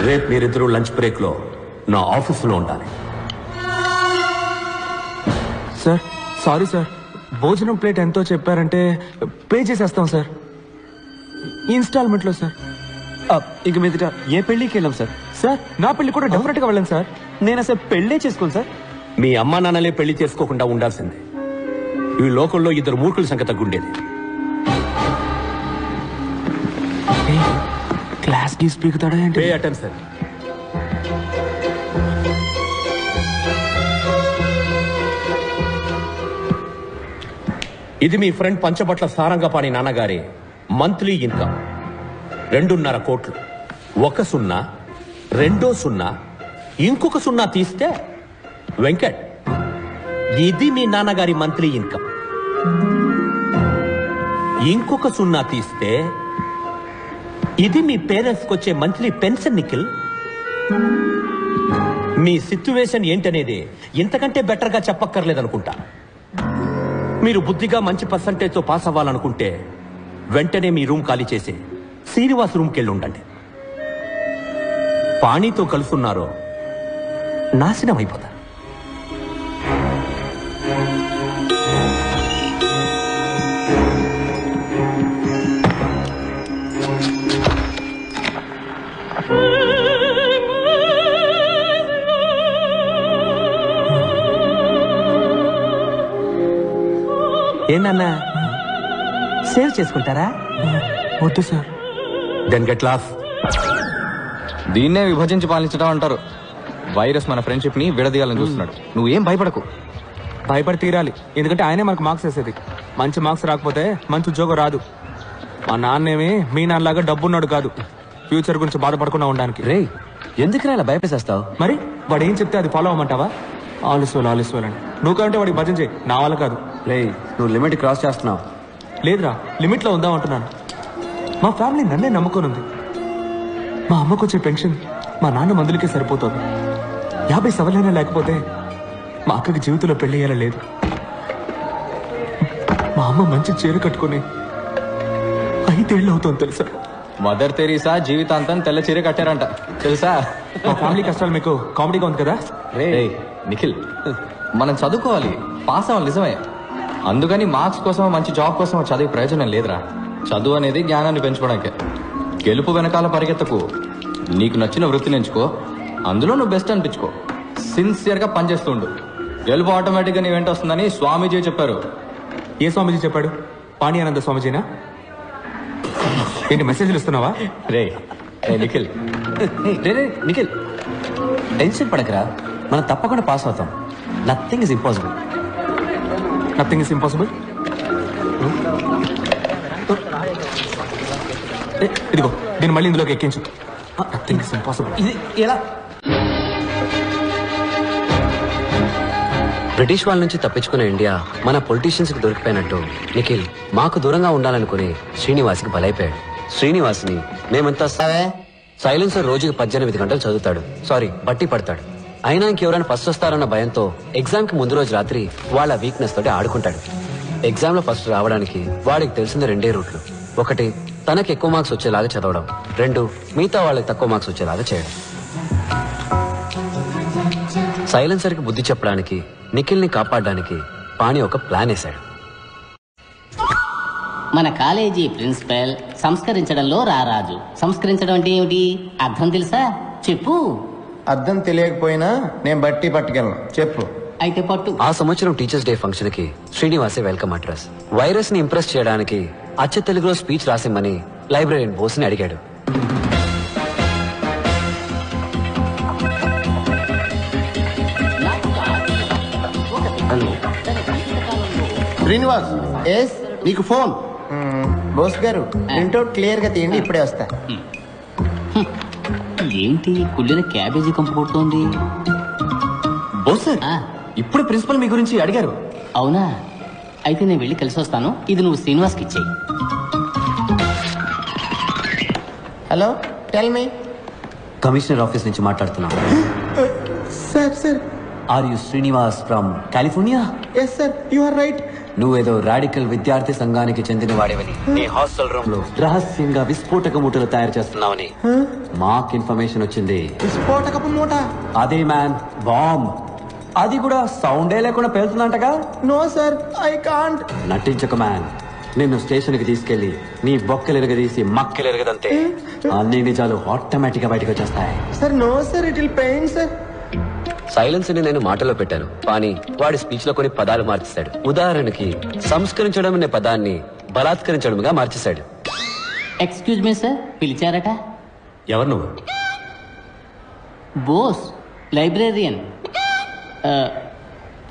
రేపు మీరిద్దరూ లంచ్ బ్రేక్లో నా ఆఫీసులో ఉండాలి. సార్ సారీ సార్, భోజనం ప్లేట్ ఎంతో చెప్పారంటే పే చేసేస్తాం సార్, ఇన్స్టాల్మెంట్లో సార్. ఇక మీదట ఏ పెళ్లికి వెళ్ళాం సార్. సార్ నా పెళ్లి కూడా డెఫినెట్గా వెళ్ళాను సార్. నేను అసలు పెళ్లే చేసుకోను సార్. మీ అమ్మా నాన్నలే పెళ్లి చేసుకోకుండా ఉండాల్సిందే. ఈ లోకంలో ఇద్దరు మూర్ఖుల సంఖ్య తగ్గుండేది. క్లాస్ గీస్ పీకుతాడా ఏంటి? Pay attention. ఇది మీ ఫ్రెండ్ పంచబట్ల సారంగపాణి నాన్నగారి మంత్లీ ఇన్కమ్ 2.5 కోట్లు. 1 సున్నా, 2 సున్నా, ఇంకొక సున్నా తీస్తే వెంకట్, ఇది మీ నాన్నగారి మంత్లీ ఇన్కమ్. ఇంకొక సున్నా తీస్తే ఇది మీ పేరెంట్స్కి వచ్చే మంత్లీ పెన్షన్. నిఖిల్, మీ సిచ్యువేషన్ ఏంటనేది ఇంతకంటే బెటర్గా చెప్పక్కర్లేదనుకుంటా. మీరు బుద్ధిగా మంచి పర్సంటేజ్తో పాస్ అవ్వాలనుకుంటే వెంటనే మీ రూమ్ ఖాళీ చేసి శ్రీనివాస్ రూమ్కి వెళ్ళి ఉండండి. పాణితో కలుసున్నారో నాశనం అయిపోతారు. ఏంటన్నా సేవ్ చేసుకుంటారా? వద్దు సార్. Then get lost. దీన్నే విభజించి పాలించడం అంటారు. వైరస్ మన ఫ్రెండ్షిప్ ని విడదీయాలని చూస్తున్నాడు. నువ్వేం భయపడకు. భయపడి తీరాలి, ఎందుకంటే ఆయనే మనకు మార్క్స్ వేసేది. మంచి మార్క్స్ రాకపోతే మంచి ఉద్యోగం రాదు. మా నాన్నేమి మీ నాన్నలాగా డబ్బున్నాడు కాదు, ఫ్యూచర్ గురించి బాధపడకుండా ఉండడానికి. రే, ఎందుకు ఇలా భయపేసేస్తావు? మరి వాడు ఏం చెప్తే అది ఫాలో అవ్వమంటావా? ఆలస్వాలు అని నువ్వు కంటే వాడికి భజన చేయి, నా వల్ల కాదు. రే, నువ్వు లిమిట్ క్రాస్ చేస్తున్నావు. లేదురా, లిమిట్లో ఉందాం అంటున్నాను. మా ఫ్యామిలీ నన్నే నమ్ముకొని ఉంది. మా అమ్మకు వచ్చే పెన్షన్ మా నాన్న మందులకే సరిపోతుంది. 50 సవలైనా లేకపోతే మా అక్కకి జీవితంలో పెళ్లి అయ్యేలా లేదు. మా అమ్మ మంచి చీర కట్టుకుని 5 ఏళ్ళు అవుతుంది తెలుసా. మదర్ తెరీసా జీవితాంతం తెల్ల చీర కట్టారంట తెలుసా. మా ఫ్యామిలీ కష్టాలు మీకు కామెడీగా ఉంది కదా. రే నిఖిల్, మనం చదువుకోవాలి, పాస్ అవ్వాలి నిజమే. అందుకని మార్క్స్ కోసం మంచి జాబ్ కోసం చదివే ప్రయోజనం లేదురా. చదువు అనేది జ్ఞానాన్ని పెంచుకోవడానికే. గెలుపు వెనకాల పరిగెత్తకు. నీకు నచ్చిన వృత్తిని ఎంచుకో, అందులో నువ్వు బెస్ట్ అనిపించుకో, సిన్సియర్గా పనిచేస్తూ ఉండు. గెలుపు ఆటోమేటిక్గా నీ వెంట వస్తుందని స్వామీజీ చెప్పారు. ఏ స్వామీజీ చెప్పాడు? పాణియానంద స్వామీజీనా? ఏంటి మెసేజ్లు ఇస్తున్నావా? రే నిఖిల్, నిఖిల్ టెన్షన్ పడకరా, మనం తప్పకుండా పాస్ అవుతాం. Nothing is impossible. Nothing is impossible. ఇదిగో దీన్ని మళ్ళీ ఇందులోకి ఎక్కించు. Nothing is impossible. ఇది ఎలా? బ్రిటిష్ వాళ్ళ నుంచి తప్పించుకున్న ఇండియా మన పొలిటీషియన్స్ కి దొరికిపోయినట్టు నిఖిల్ మాకు దూరంగా ఉండాలనుకుని శ్రీనివాస్కి బలైపోయాడు. శ్రీనివాస్ని మేమంతా సైలెన్సర్ రోజుకి 18 గంటలు చదువుతాడు, బట్టి పడతాడు. అయినా ఇంకెవరైనా ఫస్ట్ వస్తారన్న భయంతో ఎగ్జామ్ కి ముందు రోజు రాత్రి వాళ్ళ వీక్నెస్ తోటి ఆడుకుంటాడు. ఎగ్జామ్ లో ఫస్ట్ రావడానికి వాడికి తెలిసిన 2 రూట్లు. 1, తనకి ఎక్కువ మార్క్స్ వచ్చేలాగా చదవడం. 2, మిగతా వాళ్ళకి తక్కువ మార్క్స్ వచ్చేలాగా చేయడం. సైలెన్సర్ కి బుద్ధి చెప్పడానికి, నిఖిల్ ని కాపాడడానికి పాణి ఒక ప్లాన్ వేశాడు. మన కాలేజీ ప్రిన్సిపల్ సంస్కరించడంలో రారాజు. సంస్కరించడం అంటే ఏమిటి? అర్థం తెలుసా? చెప్పు. అర్థం తెలియకపోయినా నేను బట్టి పట్టుకెళ్ళను, చెప్పు. అయితే పట్టు. ఆ సంవత్సరం టీచర్స్ డే ఫంక్షన్ కి శ్రీనివాసే వెల్కమ్ అడ్రస్. వైరస్ ని ఇంప్రెస్ చేయడానికి అచ్చ తెలుగులో స్పీచ్ రాసిమ్మని లైబ్రరీన్ బోస్ ని అడిగాడు. శ్రీనివాస్, ఎస్ నీకు ఫోన్. బోస్ గారు, ప్రింట్అవుట్ క్లియర్ గా తీయండి, ఇప్పుడే వస్తా. ఏంటి కుళ్ళిన క్యాబేజీ కంపు కొడుతోంది? బోస్ సార్, ఇప్పుడు ప్రిన్సిపల్ మీ గురించి అడిగారు. అవునా? అయితే నేను వెళ్ళి కలిసి వస్తాను. ఇది నువ్వు శ్రీనివాస్కి ఇచ్చేయి. Hello, tell me. Commissioner office నుంచి మాట్లాడుతున్నాను. Sir are you Srinivas from California? Yes sir, you are right. నువ్వేదో రాడికల్ విద్యార్థి సంఘానికి చెందిన వాడివని నీ హాస్టల్ రూమ్ లో రహస్యంగా విస్ఫోటక మూటలు తయారు చేస్తున్నావని మాకు ఇన్ఫర్మేషన్ వచ్చింది. విస్ఫోటకపు మూట? అదే మ్యాన్, బాంబ్. అది కూడా సౌండే లేకుండా పేలుతుందంటగా. No sir, I can't. నటించక మ్యాన్. నిన్ను స్టేషన్ కి తీసుకెళ్లి నీ బొక్కలెరగదీసి మక్కలెరగదంతే అన్ని నిజాలు ఆటోమేటిక్ గా బయటకు వచ్చేస్తాయి. Sir no sir, it will pain sir. Silence ని నేను మాటలో పెట్టాను, కానీ వాడి స్పీచ్ లో కొన్ని పదాలు మార్చేశాడు. ఉదాహరణకి సంస్కరించడం అనే పదాన్ని బలాత్కరించడంగా మార్చేశాడు. ఎక్స్క్యూజ్ మీ సార్, పిలిచారట? ఎవరు నువ్వు? Bose, librarian,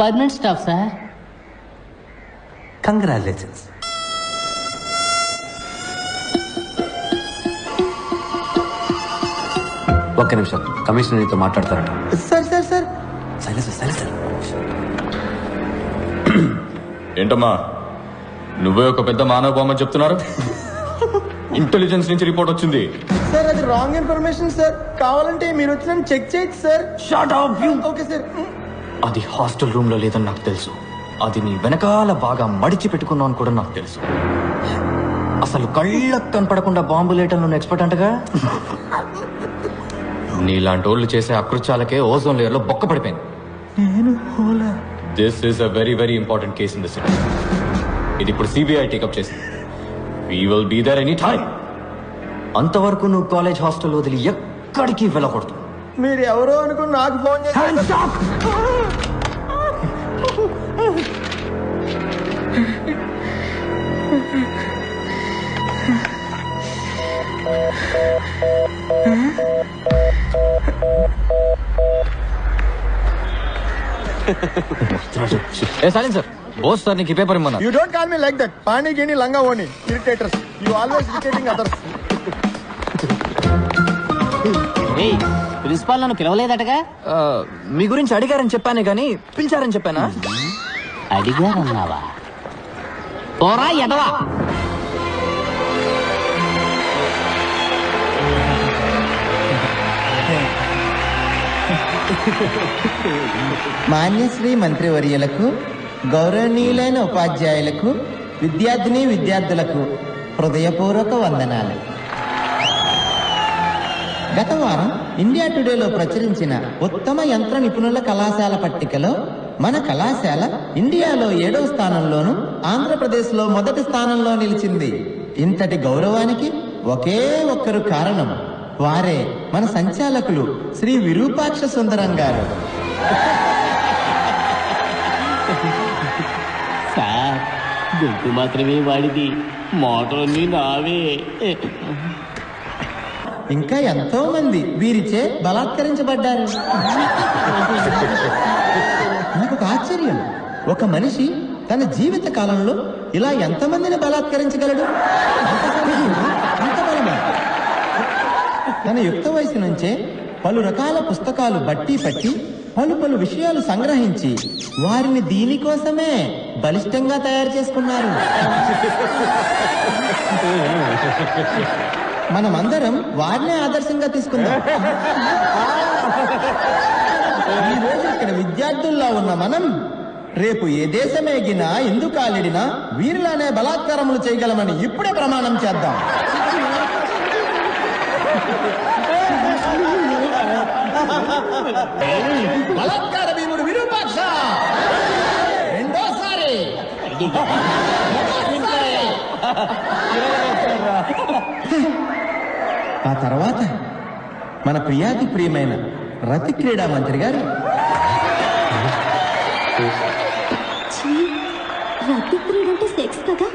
permanent staff sir. Congratulations. ఒక్క నిమిషం, కమిషనర్ నీతో మాట్లాడతారట. Sir sir sir. సైలెన్స్. ఏంటమ్మా నువ్వే ఒక పెద్ద మానవ బొమ్మ చెప్తున్నారు? ఇంటెలిజెన్స్ నుంచి రిపోర్ట్ వచ్చింది. సార్ అది రాంగ్ ఇన్ఫర్మేషన్ సార్. కావాలంటే మీరు వచ్చి నన్ను చెక్ చేయొచ్చు sir. Shut up you. Okay sir. అది హాస్టల్ రూమ్ లో లేదని నాకు తెలుసు. అది నీ వెనకాల బాగా మడిచి పెట్టుకున్నావు అని కూడా నాకు తెలుసు. అసలు కళ్ళకు కనపడకుండా బాంబు లేయటంలో ఎక్స్పర్ట్ అంటగా. నీలాంటి వాళ్ళు చేసే అకృత్యాలకే ఓజోన్ లేయర్ లో బొక్క పడిపోయింది. This is a very very important case in the city. ఇది ఇప్పుడు సిబిఐ టేకప్ చేసింది. We will be there any time. అంతవరకు నువ్వు కాలేజ్ హాస్టల్ వదిలి ఎక్కడికి వెళ్ళకూడదు. మీరు ఎవరో అనుకుని నాకు ఫోన్ చేశారు. సార్ బోస్ సార్ నీకు ఈ paper ఇమ్మన్నా. You don't call me like that. Pani gini langa oni. Irritators. You always irritating others. ఏయ్, ప్రిన్సిపాల్ నన్ను పిలవలేదటగా? మీ గురించి అడిగారని చెప్పానే గానీ పిలిచారని చెప్పానా? అడిగారన్నావా? పోరా ఎదవా. మాన్యశ్రీ మంత్రివర్యులకు, గౌరవనీయులైన ఉపాధ్యాయులకు, విద్యార్థిని విద్యార్థులకు హృదయపూర్వక వందనాలు. గత వారం ఇండియా టుడేలో ప్రచురించిన ఉత్తమ యంత్ర నిపుణుల కళాశాల పట్టికలో మన కళాశాల ఇండియాలో 7వ స్థానంలోను, ఆంధ్రప్రదేశ్లో మొదటి స్థానంలో నిలిచింది. ఇంతటి గౌరవానికి ఒకే ఒక్కరు కారణం. వారే మన సంచాలకులు శ్రీ విరూపాక్ష సుందరం గారు. సార్, గొంతు మాత్రమే వాడిది, మోటార్ని నావే. ఇంకా ఎంతో మంది వీరిచే బలాత్కరించబడ్డారు. నాకు ఒక ఆశ్చర్యం, ఒక మనిషి తన జీవిత కాలంలో ఇలా ఎంతమందిని బలాత్కరించగలడు? అంత బలమా? తన యుక్త వయసు నుంచే పలు రకాల పుస్తకాలు బట్టి పట్టి పలు విషయాలు సంగ్రహించి వారిని దీనికోసమే బలిష్టంగా తయారు చేసుకున్నారు. మనమందరం వారినే ఆదర్శంగా తీసుకుందాం. ఈ రోజు ఇక్కడ విద్యార్థుల్లో ఉన్న మనం రేపు ఏ దేశమేగినా ఎందుకు కాలిడినా వీరిలానే బలాత్కారములు చేయగలమని ఇప్పుడే ప్రమాణం చేద్దాం. బలాత్కార భీముడు విరూపాక్ష రెండోసారి. ఆ తర్వాత మన ప్రియాతి ప్రియమైన రతి క్రీడా మంత్రి గారు. రతి క్రీడ అంటే సెక్స్ కదా?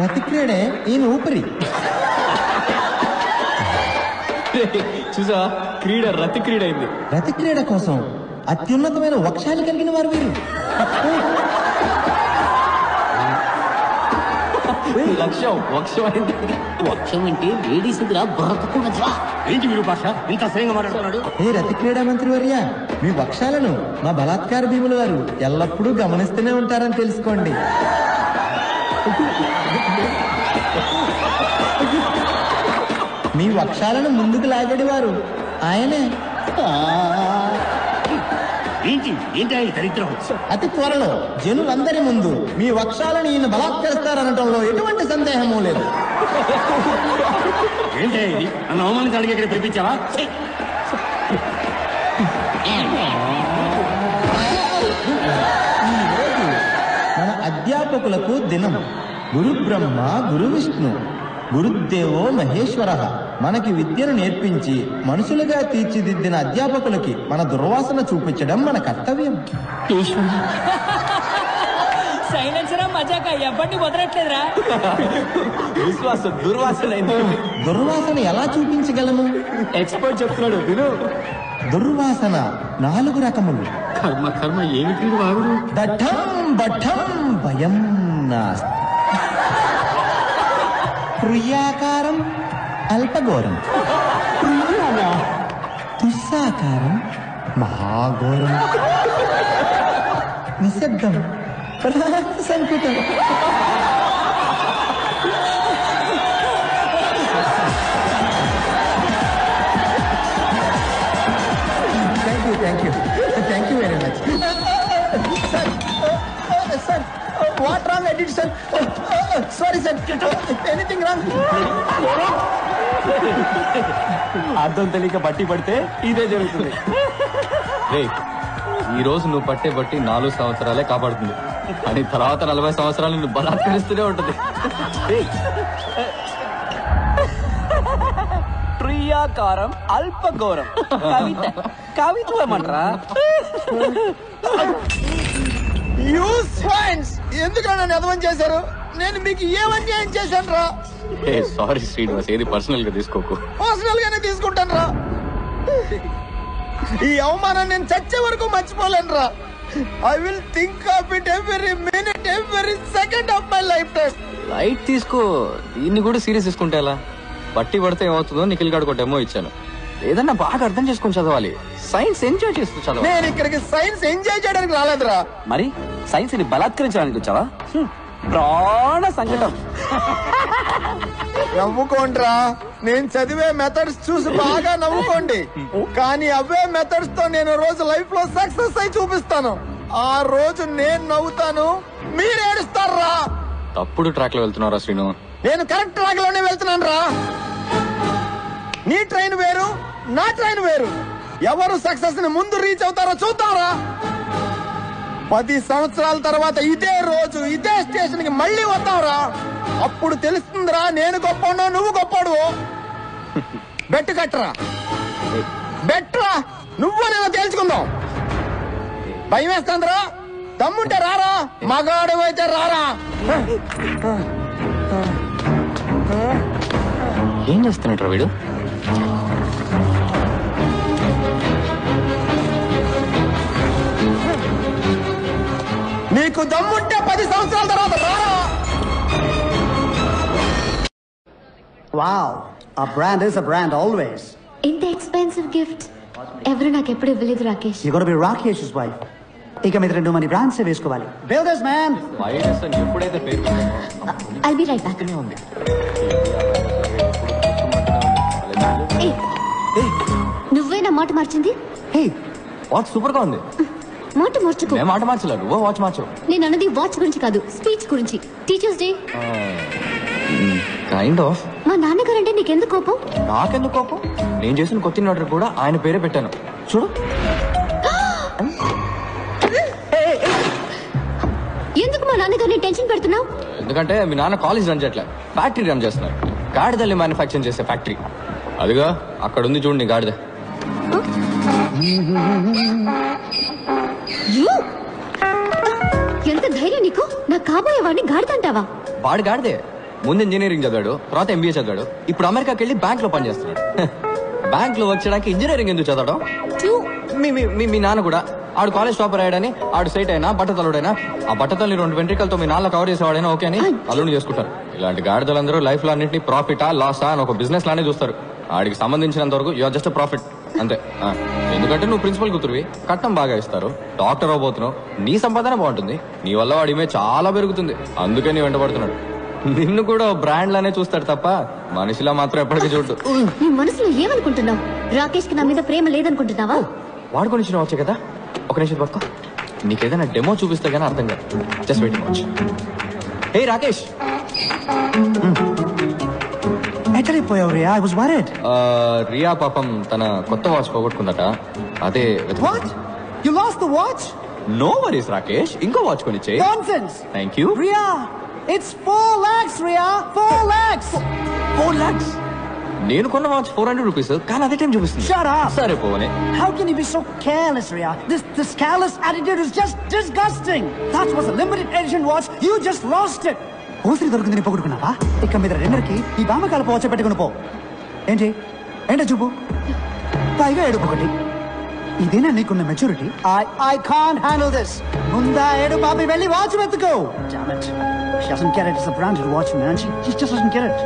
రతి క్రీడే ఈయన ఊపిరి. చూసా, క్రీడ రతి క్రీడ అయింది. రతి క్రీడ కోసం అత్యున్నతమైన వక్షాలు కలిగిన వారు వీరు. వక్షం అంటే లేడీస్ బుర్రకుండా. ఏంటి మీరు భాష ఇంత అసహ్యంగా మాట్లాడుతున్నాడు? ఏ రతి క్రీడా మంత్రి వర్య, మీ వక్షాలను మా బలాత్కార భీముల వారు ఎల్లప్పుడూ గమనిస్తూనే ఉంటారని తెలుసుకోండి. మీ వక్షాలను ముందుకు లాగేవారు ఆయనే. అతి త్వరలో జనులందరి ముందు మీ వక్షాలను ఈయన బలాత్కరిస్తారనటంలో ఎటువంటి సందేహమూ లేదు. ఏంటి ఇది నన్ను అవమానించడానికి ఇక్కడ పిలిపించావా? మన అధ్యాపకులకు దినం. గురు బ్రహ్మ గురు విష్ణు గురుదేవో మహేశ్వర. మనకి విద్యను నేర్పించి మనుషులుగా తీర్చిదిద్దిన అధ్యాపకులకి మన దుర్వాసన చూపించడం మన కర్తవ్యం. సైలెన్సరా మజాక ఎవరిని వదలట్లేదురా. విశ్వాసం దుర్వాసన దుర్వాసన ఎలా చూపించగలను? ఎక్స్పర్ట్ చెప్తున్నాడు విను. దుర్వాసన 4 రకములు. కర్మ కర్మ ఏమిటి వాగుడు? దఠం బఠం భయం నాస్తి. ప్రియాకారం అల్పఘోరం, దుస్సాకారం మహాఘోరం, నిశ్శబ్దం సంకుటం. Thank you very much. Sir, what wrong I did, sir? Sorry, sir. Anything wrong? అర్థం తెలియక బట్టి పడితే ఇదే జరుగుతుంది. ఈ రోజు నువ్వు పట్టే బట్టి 4 సంవత్సరాలే కాపాడుతుంది, అని తర్వాత 40 సంవత్సరాలు నువ్వు బలాత్కరిస్తూనే ఉంటుంది. ప్రియాకారం అల్పఘోరం కవిత కవిత్వం అంటారా? ఎందుకు నన్ను అర్థం చేశారు? నేను మీకు ఏమన్యాయం చేశాను రా? సారీ శ్రీనివాస్, ఏది పర్సనల్ గా తీసుకోకు. పర్సనల్ గానే తీసుకుంటాను రా. ఈ అవమానం నేను చచ్చే వరకు మర్చిపోలేను రా. I will think of it every minute, every second of my life time. Light తీసుకో, దీన్ని కూడా సీరియస్ తీసుకుంటే ఎలా? బట్టి పడితే ఏమవుతుందో నిఖిల్ గాడు డెమో ఇచ్చాను. ఏదన్నా బాగా అర్థం చేసుకొని చదవాలి. సైన్స్ ఎంజాయ్ చేస్తూ చదవాలి. నేను ఇక్కడికి సైన్స్ ఎంజాయ్ చేయడానికి రాలేదురా. మరి సైన్స్ ని బలాత్కరించడానికి వచ్చావా? ప్రాణ సంకటం. నవ్వుకోండిరా. నేను చదివే మెథడ్స్ చూసి బాగా నవ్వుకోండి, కానీ అవే మెథడ్స్ తో నేను రోజు లైఫ్ లో సక్సెస్ అయి చూపిస్తాను. ఆ రోజు నేను నవ్వుతాను, మీరు ఏడుస్తారా. తప్పుడు ట్రాక్ లో వెళ్తున్నారా శ్రీను? నేను కరెక్ట్ ట్రాక్ లోనే వెళ్తున్నాను రా. నీ ట్రైన్ వేరు, నా ట్రైన్ వేరు. ఎవరు సక్సెస్ ని ముందు రీచ్ అవుతారో చూద్దాంరా. 10 సంవత్సరాల తర్వాత ఇదే రోజు ఇదే స్టేషన్ కి మళ్ళీ వద్దాంరా. అప్పుడు తెలుస్తుందిరా నేను గొప్పనో నువ్వు గొప్పడు. బెట్టు కట్టరా, బెట్రా. నువ్వు నేను తేల్చుకుందాం. భయం వేస్తుందిరా. దమ్ముంటే రారా, మగాడు అయితే రారా. ఏం చేస్తున్నట్రా వీడు? నీకు దమ్ముంటే 10 సంవత్సరాల తర్వాత రారా. Wow, a brand is a brand always. ఇంత ఎక్స్పెన్సివ్ గిఫ్ట్ ఎవరు నాకు ఎప్పుడు ఇవ్వలేదు Rakesh. You got to be Rakesh's wife. ఇక మీద 2 మంది బ్రాండ్స్ వేసుకోవాలి. Builders man. వైరస్ అని ఎప్పుడైతే పేరు I'll be right back. ఉంది. నువ్వే నా మాట మార్చింది. హే, వాచ్ సూపర్ గా ఉంది. మాట మార్చుకో. నేను మాట మార్చలేదు, నువ్వు వాచ్ మార్చు. నేను అన్నది వాచ్ గురించి కాదు, స్పీచ్ గురించి. Teachers day. Kind of. మా నాన్నగారంటే నీకెందుకు కోపం? నాకెందుకు కోపం? నేను చేసిన కొత్త ఆర్డర్ కూడా ఆయన పేరే పెట్టాను. చూడు. ఎందుకు మా నాన్నగారిని టెన్షన్ పెడుతున్నావు? ఎందుకంటే మీ నాన్న కాలేజ్ రన్ చేయట్లే, ఫ్యాక్టరీ రన్ చేస్తున్నారు. గాడిదల్ని మ్యానుఫ్యాక్చరింగ్ చేసే ఫ్యాక్టరీ. అదిగా అక్కడ ఉంది చూడండి గాడిద. ఎంత ధైర్యం నీకు? నా కాబోయే వాడిని గాడిదంటావా? వాడు గాడిదే. ముందు ఇంజనీరింగ్ చదివాడు, తర్వాత ఎంబీఏ చదివాడు, ఇప్పుడు అమెరికాకి వెళ్ళి బ్యాంక్ లో పనిచేస్తున్నాడు. బ్యాంక్ లో వర్క్ చేయడానికి ఇంజనీరింగ్ ఎందుకు చదవడం? మీ నాన్న కూడా ఆడు కాలేజ్ టాపర్ అయ్యాడని ఆడు సైట్ అయినా బట్టతలుడైనా ఆ బట్టతల్ని 2 వెంట్రికలతో మీ నాన్న కవర్ చేసేవాడైనా ఓకే అని అల్లుని చేసుకుంటారు. ఇలాంటి గాడిదలందరూ లైఫ్ లో అన్నింటినీ ప్రాఫిటా లాసా అని ఒక బిజినెస్ లానే చూస్తారు. ఆడికి సంబంధించినంత వరకు యువర్ జస్ట్ ప్రాఫిట్ అంతే. ఎందుకంటే నువ్వు ప్రిన్సిపల్ కూతురువి, కట్నం బాగా ఇస్తారు, డాక్టర్ అవబోతున్నావు, నీ సంపాదన బాగుంటుంది, నీ వల్ల వాడి ఇమేజ్ చాలా పెరుగుతుంది. అందుకే నీ వెంటబడుతున్నాడు. నిన్ను కూడా బ్రాండ్ లానే చూస్తాడు తప్ప మనిషిలా మాత్రం ఎప్పటికీ చూడు. నీ మనసులో ఏమనుకుంటున్నావు? రాకేష్ కి నా మీద ప్రేమ లేదనుకుంటున్నావా? వాడు కొనిచ్చిన వచ్చే కదా, ఒక నిమిషం పట్టుకో. నీకేదైనా డెమో చూపిస్తే గానీ అర్థం కాదు. Just wait watch. Hey Rakesh, ఎక్కడిపోయావు Ria? I was worried. Ria పాపం తన కొత్త వాచ్ పోగొట్టుకుందట. అదే What? You lost the watch? No worries Rakesh, ఇంకో వాచ్ కొనిచ్చే. Nonsense. Thank you. Ria, it's 4 lakhs, Ria. 4 lakhs. 4 lakhs. నేను కొన్న వాచ్ 400 రూపీస్, కానీ అదే టైం చూపిస్తుంది. Shut up. సరే పోనే. How can you be so careless, Ria? This careless attitude is just disgusting. That was a limited edition watch. You just lost it. ఓసిరి దొరికిందని పొగుడుకున్నావా? ఇక మీద రెండరికి ఈ బామకాల పోవచ్చ పెట్టుకుని పో. ఏంటి చూపు, పైగా ఏడుపు ఒకటి. ఇదేనా నీకున్న maturity? I can't handle this. ముందా ఏడు పాపి వెళ్ళి watch వెతుకో. Damn it. She doesn't get it. It's a branded watch, man. She just doesn't get it.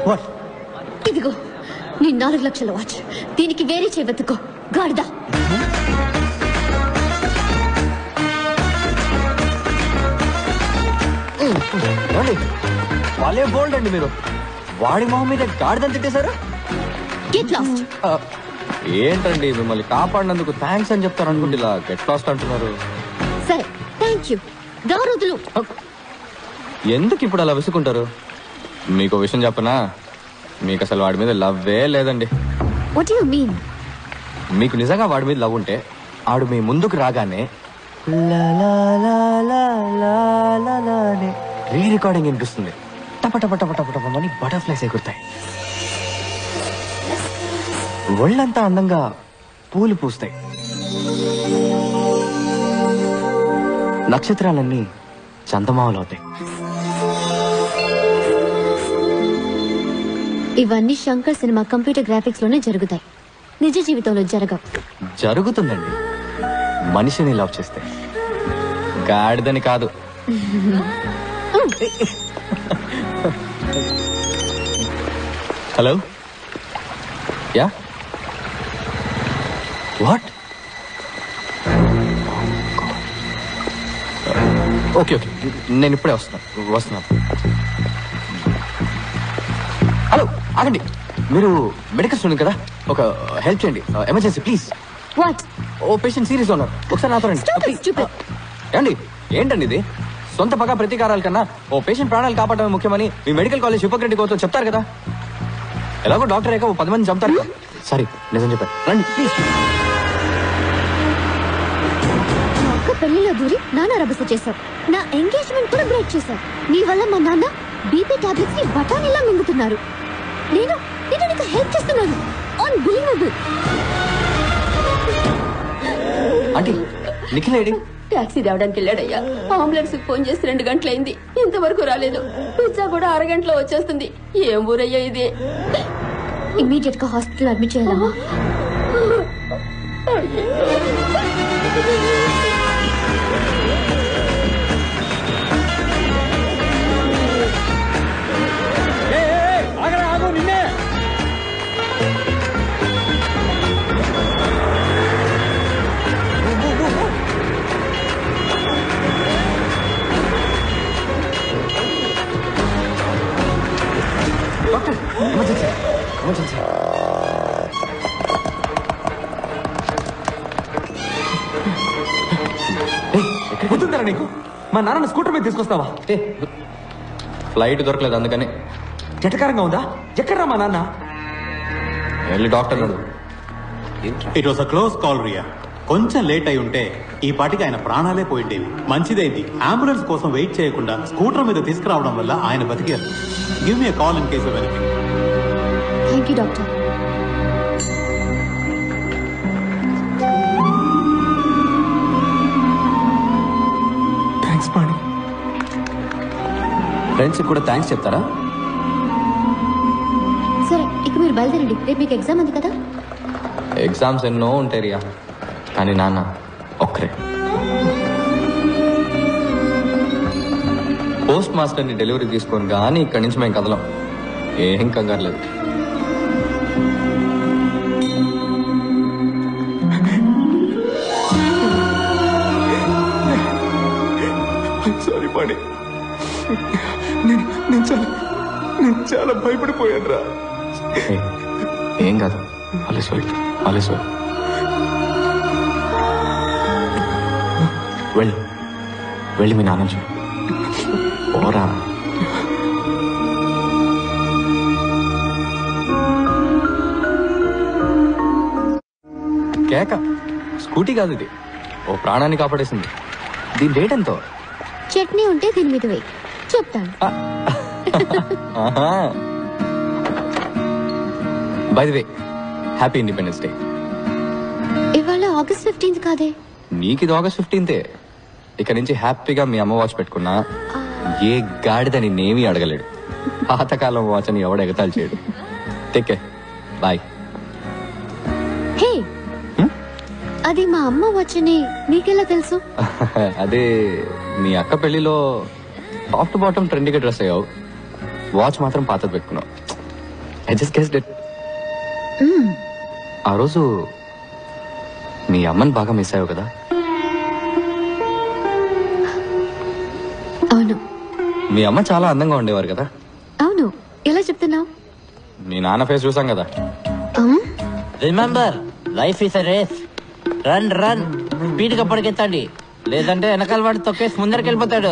What? ఇదిగో నీ 4 లక్షల వాచ్. దీనికి వేరే చేయబెత్తుకో గాడిదా. వాళ్ళే బోల్డ్ అండి మీరు. వాడి మొహం మీద గాడిదని తిట్టేశారు. Get lost. ఏంటండి మిమ్మల్ని కాపాడినందుకు థ్యాంక్స్ అని చెప్తారు అనుకుంటే ఇలా గెట్ లాస్ట్ అంటున్నారు. సరే థ్యాంక్ యూ. దారుదులు ఎందుకు ఇప్పుడు అలా విసుకుంటారు? మీకు విషయం చెప్పనా, మీకు అసలు వాడి మీద లవ్వే లేదండి. What you mean? మీకు నిజంగా వాడి మీద లవ్ ఉంటే ఆడు మీ ముందుకు రాగానే రీ రికార్డింగ్ వినిపిస్తుంది. టప టప టప టప టపని బటర్ఫ్లైస్ ఎగురుతాయి. ఒళ్ళంతా అందంగా పూలు పూస్తాయి. నక్షత్రాలన్నీ చందమామలు అవుతాయి. ఇవన్నీ శంకర్ సినిమా కంప్యూటర్ గ్రాఫిక్స్ లోనే జరుగుతాయి. నిజ జీవితంలో జరగవు. జరుగుతుందండి, మనిషిని లవ్ చేస్తే. గాడిదని కాదు. Hello, yeah what? Okay okay, నేను ఇప్పుడే వస్తున్నాను. హలో ఆగండి, మీరు మెడికల్ స్టూడెంట్ కదా, ఒక హెల్ప్ చేయండి. Emergency please. వాట్? ఓ పేషెంట్ సీరియస్ ఉన్నారు, ఒకసారి నాతో రండి. ఏమండి ఏంటండి ఇది? సొంత పగ ప్రతీకారాల కన్నా ఓ పేషెంట్ ప్రాణాలు కాపాడమే ముఖ్యమని మీ మెడికల్ కాలేజ్ హిపోక్రటిక్ అవుతో చెప్తారు కదా. ఎలాగో డాక్టర్ అయ్యాక 10 మంది చంపుతారు. సారీ, నిజం చెప్పారు. రండి ప్లీజ్. ఒక్క పెళ్లిలో దూరి నాన్న రభస చేశావు. నా ఎంగేజ్మెంట్ కూడా బ్రేక్ చేశావు. నీ వల్ల మా నాన్న బీపీ టాబ్లెట్స్ ని బఠానీలా మింగుతున్నారు. నేను నీకు హెల్ప్ చేస్తున్నాను. Unbelievable. Aunty, Nikhil AD? Taxi తేవడానికి వెళ్ళాడయ్యా. అంబులెన్స్ ఫోన్ చేసి 2 గంటలైంది, ఇంతవరకు రాలేదు. పిజ్జా కూడా 1 గంటలో వచ్చేస్తుంది. ఏం ఊరయ్యా ఇది? ఇమీడియట్ గా హాస్పిటల్ అడ్మిట్ చేయాలమ్మా. నిన్నే డాక్టర్, ఎమర్జెన్సీ. గుర్తుంటారా నీకు? మా నాన్న స్కూటర్ మీద తీసుకొస్తావా? ఫ్లైట్ దొరకలేదు అందుకని. జటకారంగా ఉందా? ఎక్కడ్రా మా నాన్న? వెళ్ళి డాక్టర్ అడుగు. It was a close call Ria. కొంచెం లేట్ అయి ఉంటే ఈ పాటికి ఆయన ప్రాణాలే పోయిండేవి. మంచిదైంది అంబులెన్స్ కోసం వెయిట్ చేయకుండా స్కూటర్ మీద తీసుకురావడం వల్ల ఆయన బతికారు. Give me a call in case of anything. Thank you doctor. Thanks Pani. Friends కూడా థ్యాంక్స్ చెప్తారా? సరే, ఇక మీరు బయలుదేరండి. రేపు మీకు ఎగ్జామ్ ఉంది కదా. ఎగ్జామ్స్ ఎన్నో ఉంటాయి రియా, కానీ నాన్న ఒక్కరే. పోస్ట్ మాస్టర్ని డెలివరీ తీసుకొని కానీ ఇక్కడి నుంచి మేము కదలం. ఏం కంగారు లేదు. సారీ పాణి, నేను చాలా భయపడిపోయాను రా. ఏం కాదు ఆలస్యం వెళ్ళి మీ నాన్న చూడు పోరా. కేక స్కూటీ కాదు ఇది, ఓ ప్రాణాన్ని కాపాడేసింది. దీని రేట్ ఎంతో? చట్నీ ఉంటే దీని మీద వేయి, చెప్తాను. By the way, happy independence day. ఇవాళ August 15th కాదే? నీకు ఇది August 15th. ఇక నుంచి హ్యాపీగా మీ అమ్మ వాచ్ పెట్టుకున్నా ఏ గాడిద నిన్నేమీ అడగలేడు. పాతకాలం వాచ్ అని ఎవడ ఎగతాలు చేయడు. Take care, bye. హే, అది మా అమ్మ వచ్చని నీకెలా తెలుసు? అదే మీ అక్క పెళ్లిలో టాప్ టు బాటమ్ ట్రెండీగా డ్రెస్ అయ్యావు, వాచ్ మాత్రం పాతది పెట్టుకున్నావు. I just guessed it. ఆ రోజు మీ అమ్మని బాగా మిస్ అయ్యావు కదా? అవును. మీ అమ్మ చాలా అందంగా ఉండేవారు కదా? అవును. ఎలా చెప్తున్నావు? మీ నాన్న ఫేస్ చూసాం కదా. Remember, life is a race. Run speed గా పరిగెత్తండి, లేదంటే వెనకాల వాడు తొక్కేసి ముందరికి వెళ్ళిపోతాడు.